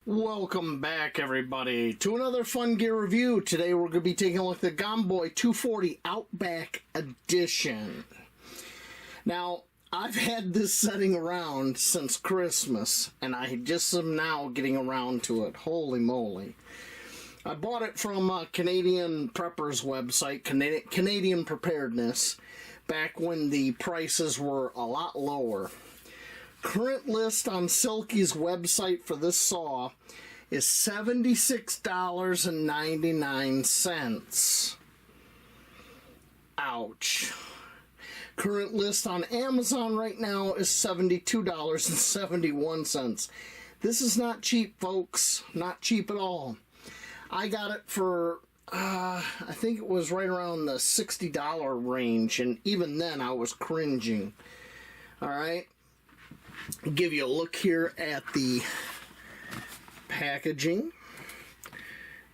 Welcome back, everybody, to another fun gear review. Today we're going to be taking a look at the Gomboy 240 Outback Edition. Now, I've had this setting around since Christmas, and I just am now getting around to it. Holy moly. I bought it from a Canadian Prepper's website, Canadian Preparedness, back when the prices were a lot lower. Current list on Silky's website for this saw is $76.99. Ouch. Current list on Amazon right now is $72.71. This is not cheap, folks. Not cheap at all. I got it for, I think it was right around the $60 range, and even then I was cringing. Alright. Give you a look here at the packaging,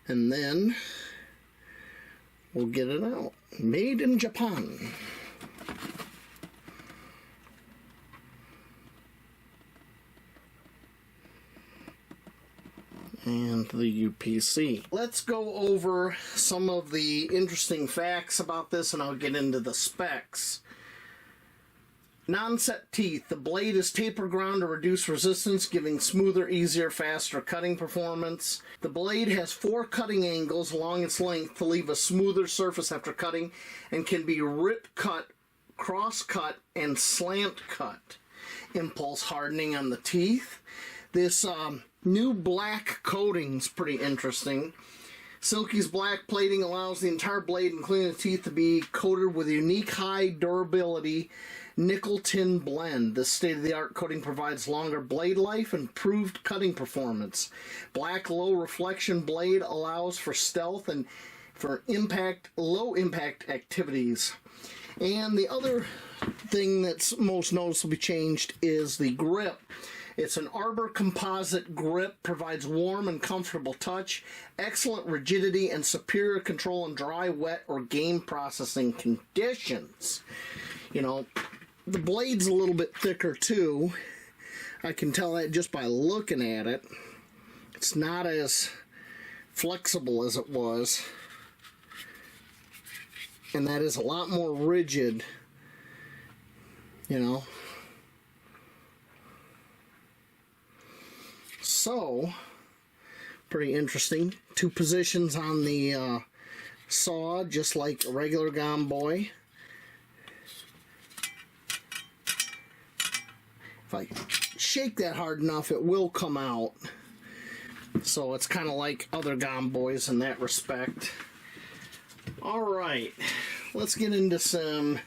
and then we'll get it out. Made in Japan. And the UPC. Let's go over some of the interesting facts about this, and I'll get into the specs. Non-set teeth. The blade is taper ground to reduce resistance, giving smoother, easier, faster cutting performance. The blade has 4 cutting angles along its length to leave a smoother surface after cutting, and can be rip cut, cross cut, and slant cut. Impulse hardening on the teeth. This new black coating is pretty interesting. Silky's black plating allows the entire blade, including the teeth, to be coated with a unique high durability nickel tin blend. This state-of-the-art coating provides longer blade life and improved cutting performance. Black low reflection blade allows for stealth and for low impact activities. And the other thing that's most noticeably changed is the grip. It's an arbor composite grip, provides warm and comfortable touch, excellent rigidity, and superior control in dry, wet, or game processing conditions. You know, the blade's a little bit thicker too. I can tell that just by looking at it. It's not as flexible as it was. And that is a lot more rigid, you know. So, pretty interesting. 2 positions on the saw, just like a regular Gomboy. If I shake that hard enough, it will come out. So it's kind of like other Gomboys in that respect. Alright, let's get into some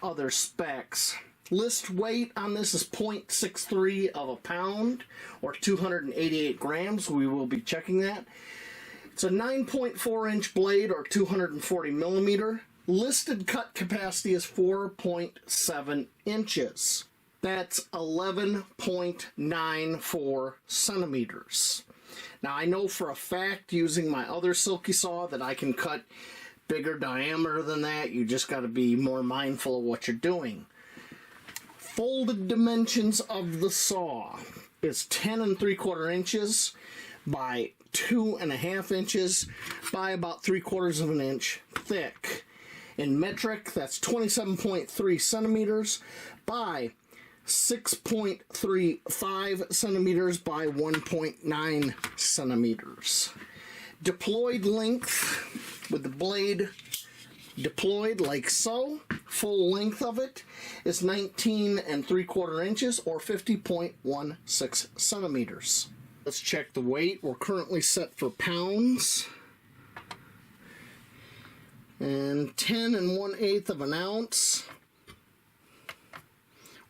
other specs. List weight on this is 0.63 of a pound, or 288 grams. We will be checking that. It's a 9.4 inch blade, or 240 millimeter. Listed cut capacity is 4.7 inches. That's 11.94 centimeters. Now, I know for a fact, using my other Silky saw, that I can cut bigger diameter than that. You just got to be more mindful of what you're doing. Folded dimensions of the saw is 10 3/4 inches by 2.5 inches by about 3/4 of an inch thick. In metric, that's 27.3 centimeters by 6.35 centimeters by 1.9 centimeters. Deployed length, with the blade deployed like so, full length of it is 19 3/4 inches, or 50.16 centimeters. Let's check the weight. We're currently set for pounds. And 10 1/8 of an ounce,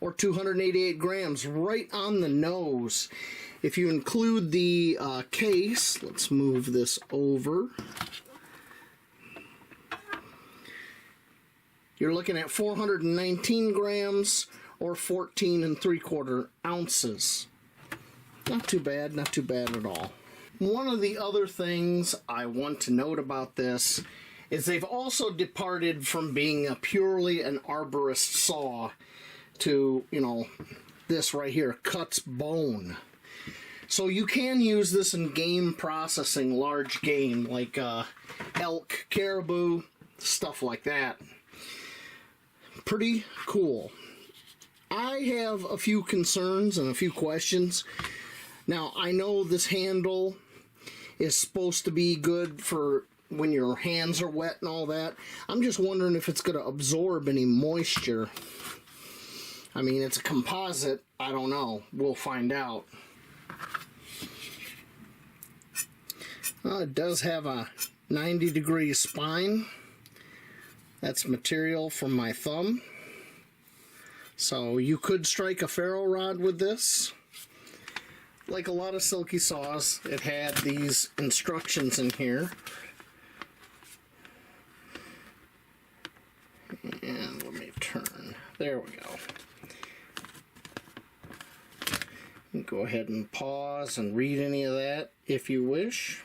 or 288 grams, right on the nose. If you include the case, let's move this over. You're looking at 419 grams, or 14 3/4 ounces. Not too bad, not too bad at all. One of the other things I want to note about this is they've also departed from being purely an arborist saw to, you know, this right here, cuts bone. So you can use this in game processing, large game, like elk, caribou, stuff like that. Pretty cool. I have a few concerns and a few questions. Now, I know this handle is supposed to be good for when your hands are wet and all that. I'm just wondering if it's going to absorb any moisture. I mean, it's a composite. I don't know. We'll find out. It does have a 90-degree spine. That's material from my thumb. So you could strike a ferro rod with this. Like a lot of silky saws, it had these instructions in here. And let me turn. There we go. Go ahead and pause and read any of that if you wish.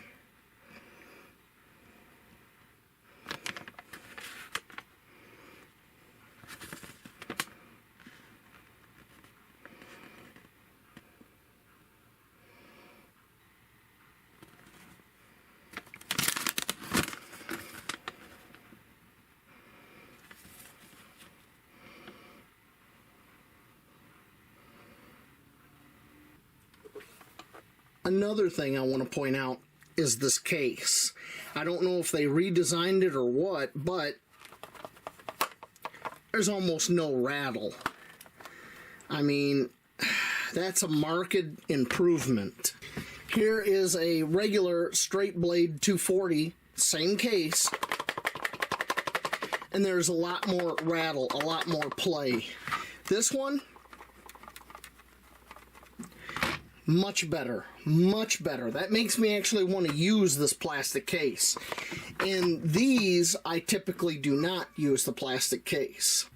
Another thing I want to point out is this case. I don't know if they redesigned it or what, but there's almost no rattle. I mean, that's a marked improvement. Here is a regular straight blade 240, same case, and there's a lot more rattle, a lot more play. This one, much better, much better. That makes me actually want to use this plastic case. In these, I typically do not use the plastic case.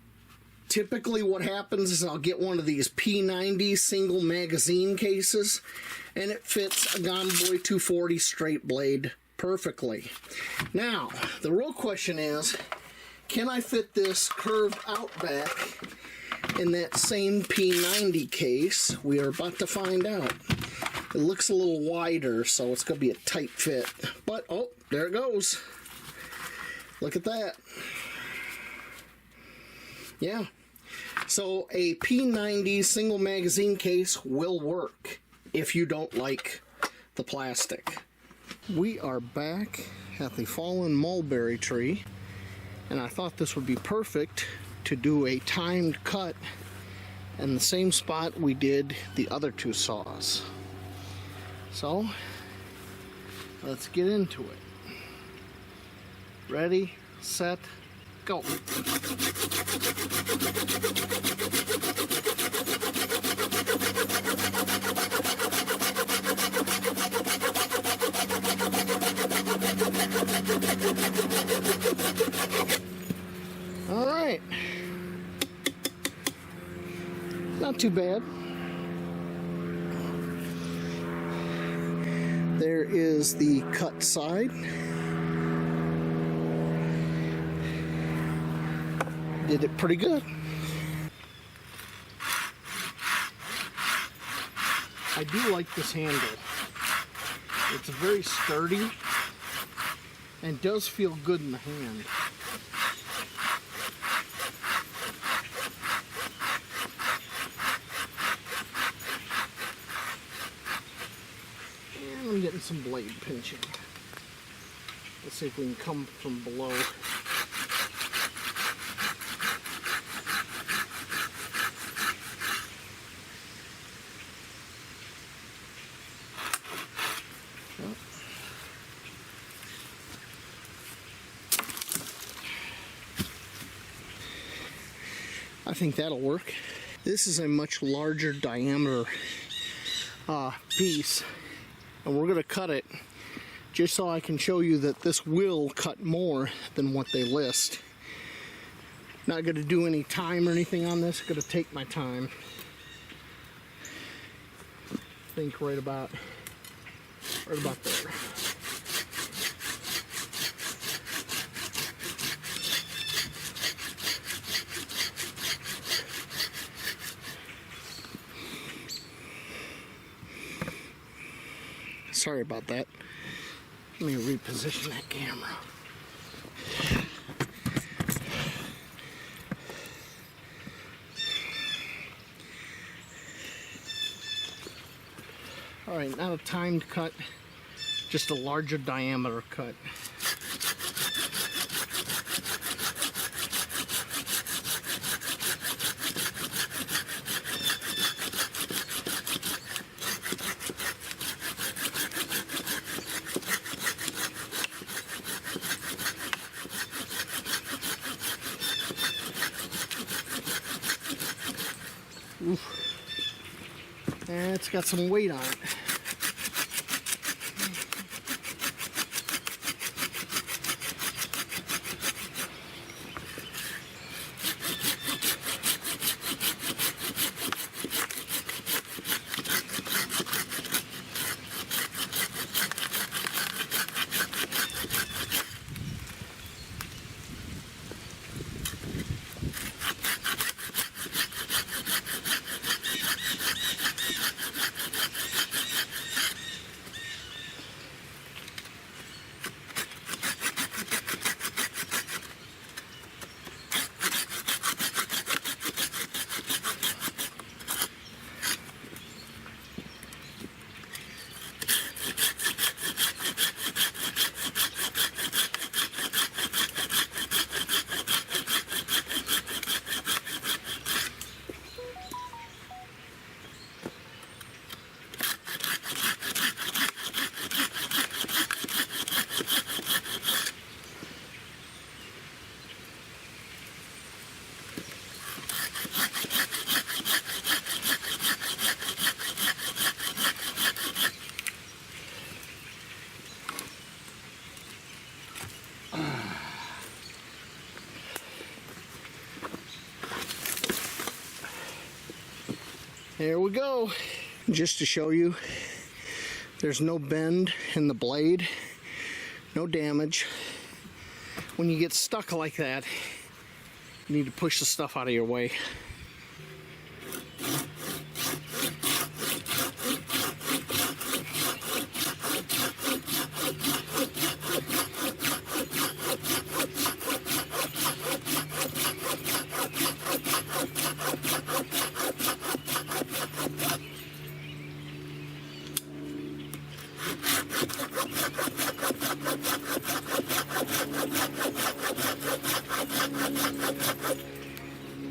Typically what happens is I'll get one of these P90 single magazine cases, and it fits a Gomboy 240 straight blade perfectly. Now, the real question is, can I fit this curved Outback in that same P90 case? We are about to find out. It looks a little wider, so it's going to be a tight fit. But, oh, there it goes. Look at that. Yeah. So a P90 single magazine case will work if you don't like the plastic. We are back at the fallen mulberry tree, and I thought this would be perfect to do a timed cut in the same spot we did the other two saws. So let's get into it. Ready, set, go. All right. Not too bad. There is the cut side. Did it pretty good. I do like this handle. It's very sturdy and does feel good in the hand. And I'm getting some blade pinching. Let's see if we can come from below. I think that'll work. This is a much larger diameter piece, and we're going to cut it just so I can show you that this will cut more than what they list. Not going to do any time or anything on this. Going to take my time. I think right about there. Sorry about that. Let me reposition that camera. Alright, not a timed cut, just a larger diameter cut. Oof. And it's got some weight on it. There we go. Just to show you, there's no bend in the blade, no damage. When you get stuck like that, you need to push the stuff out of your way.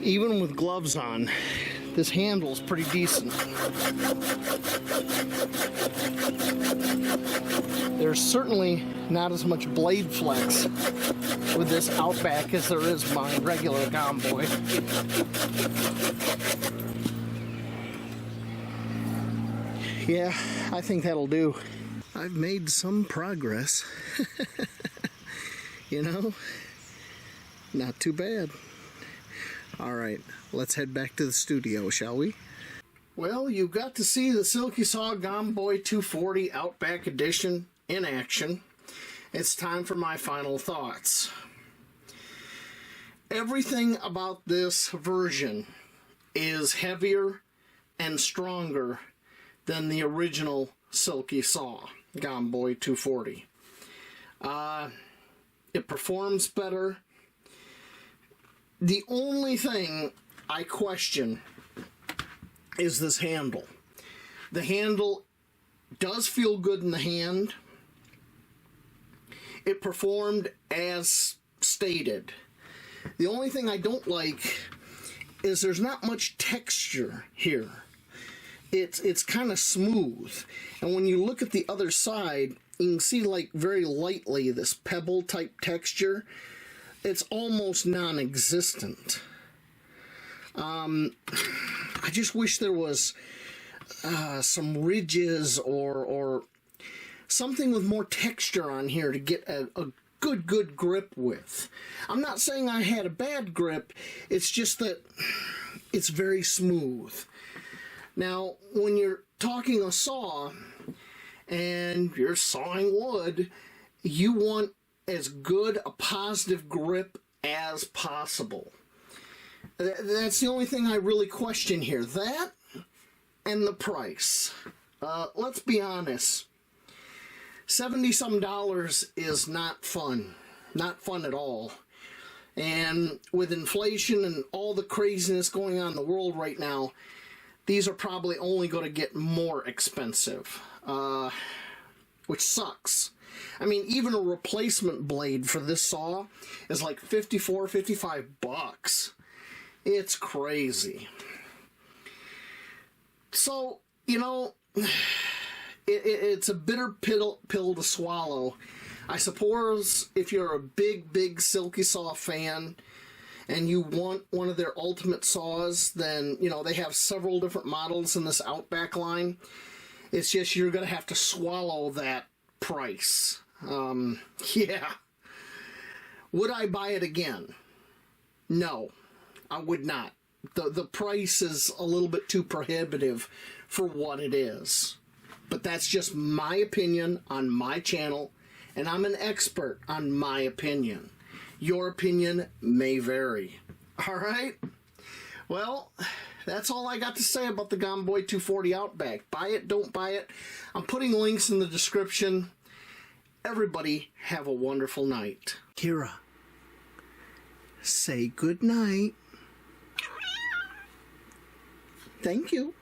Even with gloves on, this handle's pretty decent. There's certainly not as much blade flex with this Outback as there is my regular Gomboy. Yeah, I think that'll do. I've made some progress. You know, not too bad. Alright, let's head back to the studio, shall we? Well, you got to see the Silky Saw Gomboy 240 Outback Edition in action. It's time for my final thoughts. Everything about this version is heavier and stronger than the original Silky Saw Gomboy 240. It performs better. The only thing I question is this handle. The handle does feel good in the hand. It performed as stated. The only thing I don't like is there's not much texture here. It's kind of smooth. And when you look at the other side, you can see like very lightly this pebble type texture. It's almost non-existent. I just wish there was some ridges or something with more texture on here to get a good grip with. I'm not saying I had a bad grip, it's just that it's very smooth. Now, when you're talking a saw and you're sawing wood, you want as good a positive grip as possible. That's the only thing I really question here. That and the price. Let's be honest. $70 some is not fun. Not fun at all. And with inflation and all the craziness going on in the world right now, these are probably only going to get more expensive, which sucks. I mean, even a replacement blade for this saw is like $55. It's crazy. So, you know, it's a bitter pill to swallow. I suppose if you're a big silky saw fan and you want one of their ultimate saws, then, you know, they have several different models in this Outback line. It's just you're going to have to swallow that price. Yeah. Would I buy it again? No, I would not. The price is a little bit too prohibitive for what it is. But that's just my opinion on my channel, and I'm an expert on my opinion. Your opinion may vary. All right? Well, that's all I got to say about the Gomboy 240 Outback. Buy it, don't buy it. I'm putting links in the description. Everybody have a wonderful night. Kira, say good night. Thank you.